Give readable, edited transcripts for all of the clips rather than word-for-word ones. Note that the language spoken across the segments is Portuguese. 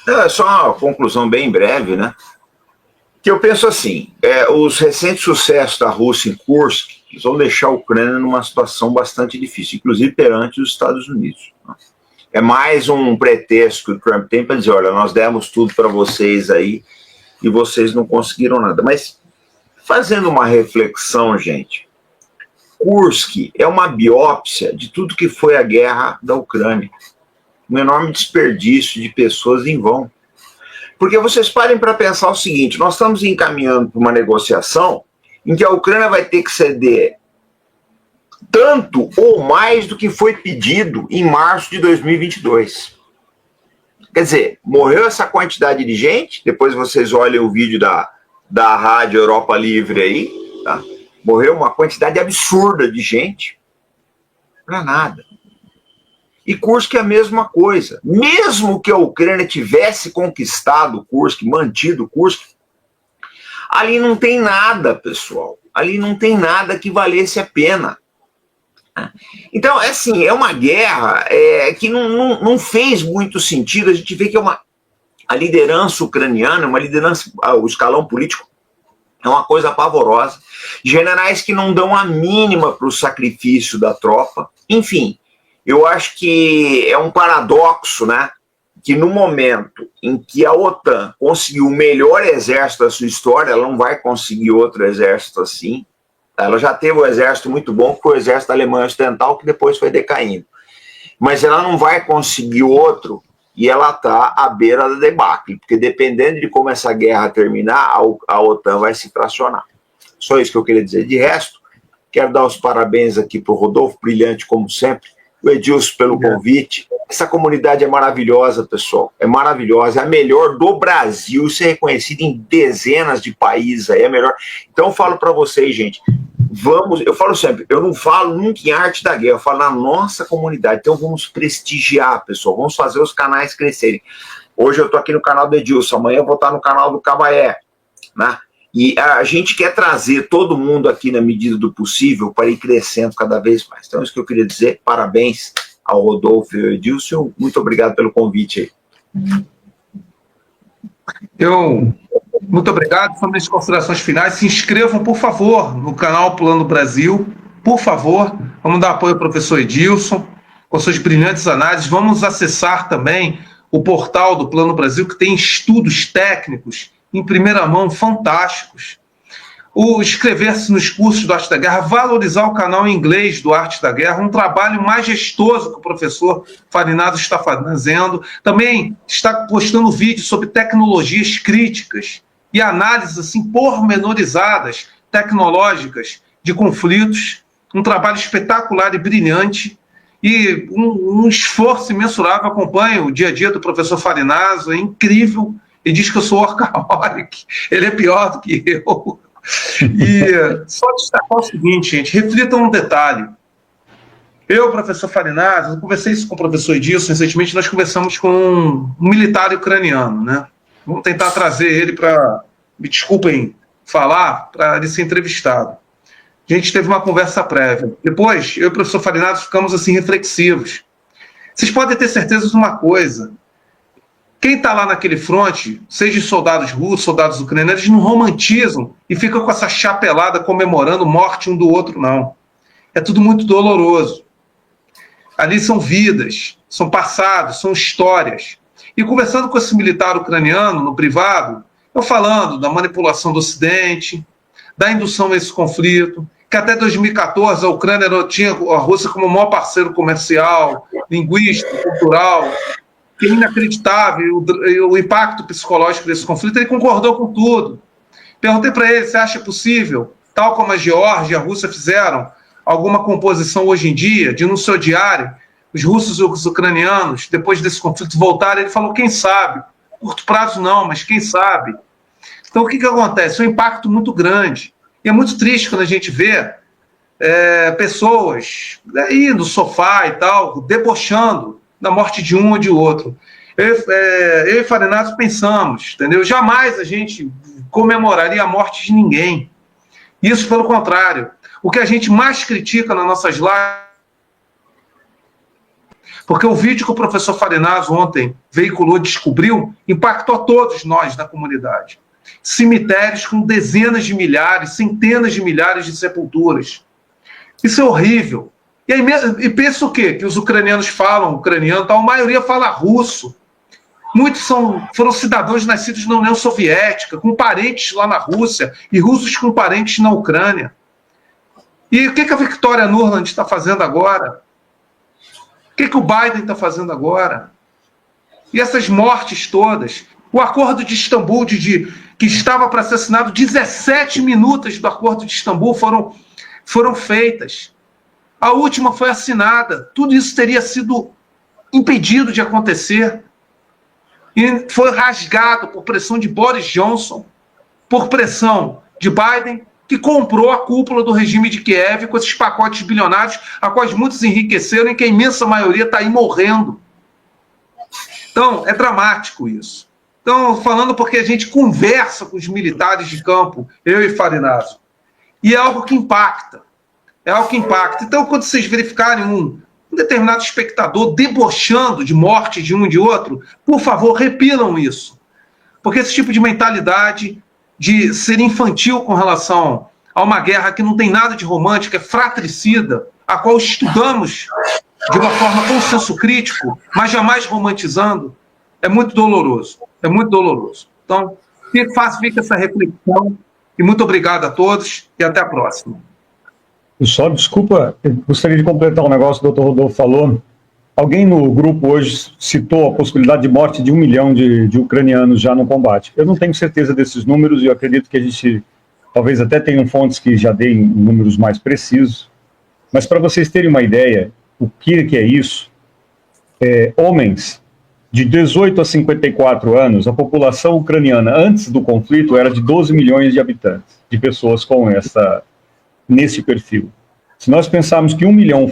Não, é só uma conclusão bem breve, né? Que eu penso assim, os recentes sucessos da Rússia em Kursk vão deixar a Ucrânia numa situação bastante difícil, inclusive perante os Estados Unidos. Né? É mais um pretexto que o Trump tem para dizer, olha, nós demos tudo para vocês aí e vocês não conseguiram nada. Mas, fazendo uma reflexão, gente, Kursk é uma biópsia de tudo que foi a guerra da Ucrânia. Um enorme desperdício de pessoas em vão. Porque vocês parem para pensar o seguinte, nós estamos encaminhando para uma negociação em que a Ucrânia vai ter que ceder tanto ou mais do que foi pedido em março de 2022. Quer dizer, morreu essa quantidade de gente, depois vocês olhem o vídeo da Rádio Europa Livre aí, tá? Morreu uma quantidade absurda de gente para nada. E Kursk é a mesma coisa. Mesmo que a Ucrânia tivesse conquistado Kursk, mantido Kursk, ali não tem nada, pessoal. Ali não tem nada que valesse a pena. Então, assim, é uma guerra que não fez muito sentido. A gente vê que a liderança ucraniana, uma liderança, o escalão político, é uma coisa pavorosa. Generais que não dão a mínima para o sacrifício da tropa. Enfim, eu acho que é um paradoxo, né? Que no momento em que a OTAN conseguiu o melhor exército da sua história, ela não vai conseguir outro exército assim. Ela já teve um exército muito bom, que foi o exército da Alemanha Ocidental, que depois foi decaindo. Mas ela não vai conseguir outro e ela está à beira da debacle, porque dependendo de como essa guerra terminar, a OTAN vai se fracionar. Só isso que eu queria dizer. De resto, quero dar os parabéns aqui para o Rodolfo, brilhante como sempre, o Edilson pelo convite. Essa comunidade é maravilhosa, pessoal. É maravilhosa, é a melhor do Brasil. Isso é reconhecido em dezenas de países aí, é melhor. Então eu falo para vocês, gente, eu falo sempre, eu não falo nunca em arte da guerra, eu falo na nossa comunidade. Então vamos prestigiar, pessoal, vamos fazer os canais crescerem. Hoje eu estou aqui no canal do Edilson, amanhã eu vou estar no canal do Cabaé, né? E a gente quer trazer todo mundo aqui na medida do possível para ir crescendo cada vez mais. Então, isso que eu queria dizer. Parabéns ao Rodolfo e ao Edilson. Muito obrigado pelo convite aí. Muito obrigado. Sobre as considerações finais, se inscrevam, por favor, no canal Plano Brasil. Por favor, vamos dar apoio ao professor Edilson, com suas brilhantes análises. Vamos acessar também o portal do Plano Brasil, que tem estudos técnicos em primeira mão, fantásticos. Inscrever-se nos cursos do Arte da Guerra, valorizar o canal em inglês do Arte da Guerra, um trabalho majestoso que o professor Farinazzo está fazendo. Também está postando vídeos sobre tecnologias críticas e análises assim, pormenorizadas, tecnológicas, de conflitos. Um trabalho espetacular e brilhante. E um esforço imensurável. Acompanho o dia a dia do professor Farinazzo, é incrível. Ele diz que eu sou workaholic, ele é pior do que eu. E só destacar o seguinte, gente, reflitam um detalhe. Eu, professor Farinazzo, eu conversei isso com o professor Edilson, recentemente nós conversamos com um militar ucraniano, né? Vamos tentar trazer ele para, me desculpem falar, para ele ser entrevistado. A gente teve uma conversa prévia. Depois, eu e o professor Farinazzo ficamos assim reflexivos. Vocês podem ter certeza de uma coisa. Quem está lá naquele fronte, seja soldados russos, soldados ucranianos, eles não romantizam e ficam com essa chapelada comemorando morte um do outro, não. É tudo muito doloroso. Ali são vidas, são passados, são histórias. E conversando com esse militar ucraniano no privado, eu falando da manipulação do Ocidente, da indução a esse conflito, que até 2014 a Ucrânia tinha a Rússia como o maior parceiro comercial, linguístico, cultural, que é inacreditável, o impacto psicológico desse conflito. Ele concordou com tudo. Perguntei para ele se acha possível, tal como a Geórgia e a Rússia fizeram, alguma composição hoje em dia, de no seu diário, os russos e os ucranianos, depois desse conflito, voltarem. Ele falou, quem sabe? Curto prazo não, mas quem sabe? Então, o que acontece? É um impacto muito grande. E é muito triste quando a gente vê pessoas aí no sofá e tal, debochando da morte de um ou de outro. Eu e Farinazzo pensamos, entendeu? Jamais a gente comemoraria a morte de ninguém. Isso, pelo contrário. O que a gente mais critica nas nossas lives, Porque o vídeo que o professor Farinazzo ontem veiculou, descobriu, impactou a todos nós na comunidade. Cemitérios com dezenas de milhares, centenas de milhares de sepulturas. Isso é horrível. E aí, pensa o quê? Que os ucranianos falam ucraniano, a maioria fala russo. Muitos foram cidadãos nascidos na União Soviética, com parentes lá na Rússia, e russos com parentes na Ucrânia. E o que a Victoria Nuland está fazendo agora? O que o Biden está fazendo agora? E essas mortes todas? O acordo de Istambul, que estava para ser assinado, 17 minutos do acordo de Istambul foram feitas. A última foi assinada. Tudo isso teria sido impedido de acontecer. E foi rasgado por pressão de Boris Johnson, por pressão de Biden, que comprou a cúpula do regime de Kiev com esses pacotes bilionários, a quais muitos enriqueceram e que a imensa maioria está aí morrendo. Então, é dramático isso. Então, falando porque a gente conversa com os militares de campo, eu e Farinazzo, e é algo que impacta. É algo que impacta. Então, quando vocês verificarem um determinado espectador debochando de morte de um e de outro, por favor, repilam isso. Porque esse tipo de mentalidade de ser infantil com relação a uma guerra que não tem nada de romântica, é fratricida, a qual estudamos de uma forma com senso crítico, mas jamais romantizando, é muito doloroso. É muito doloroso. Então, fica essa reflexão e muito obrigado a todos e até a próxima. Só, desculpa, eu gostaria de completar um negócio que o Dr. Rodolfo falou. Alguém no grupo hoje citou a possibilidade de morte de 1 milhão de ucranianos já no combate. Eu não tenho certeza desses números e eu acredito que a gente talvez até tenham fontes que já deem números mais precisos. Mas para vocês terem uma ideia, o que é isso? Homens de 18 a 54 anos, a população ucraniana antes do conflito era de 12 milhões de habitantes, de pessoas com nesse perfil. Se nós pensarmos que 1 milhão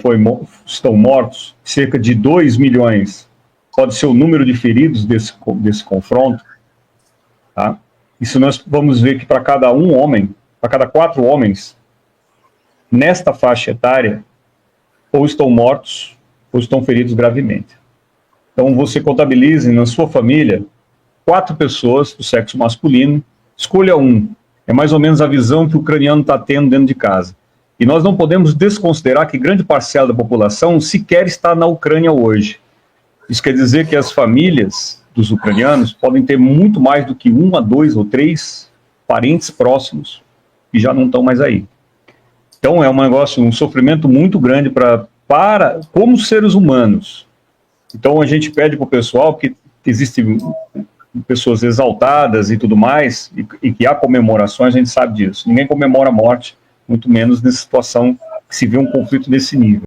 estão mortos, cerca de 2 milhões pode ser o número de feridos desse confronto, tá? Isso nós vamos ver que para cada 4 homens, nesta faixa etária, ou estão mortos, ou estão feridos gravemente. Então você contabilize na sua família 4 pessoas do sexo masculino, escolha um. É mais ou menos a visão que o ucraniano está tendo dentro de casa. E nós não podemos desconsiderar que grande parcela da população sequer está na Ucrânia hoje. Isso quer dizer que as famílias dos ucranianos podem ter muito mais do que 1 a 2 ou 3 parentes próximos que já não estão mais aí. Então é um sofrimento muito grande como seres humanos. Então a gente pede para o pessoal, porque existem pessoas exaltadas e tudo mais, e que há comemorações, a gente sabe disso. Ninguém comemora a morte, muito menos nessa situação que se vê um conflito desse nível.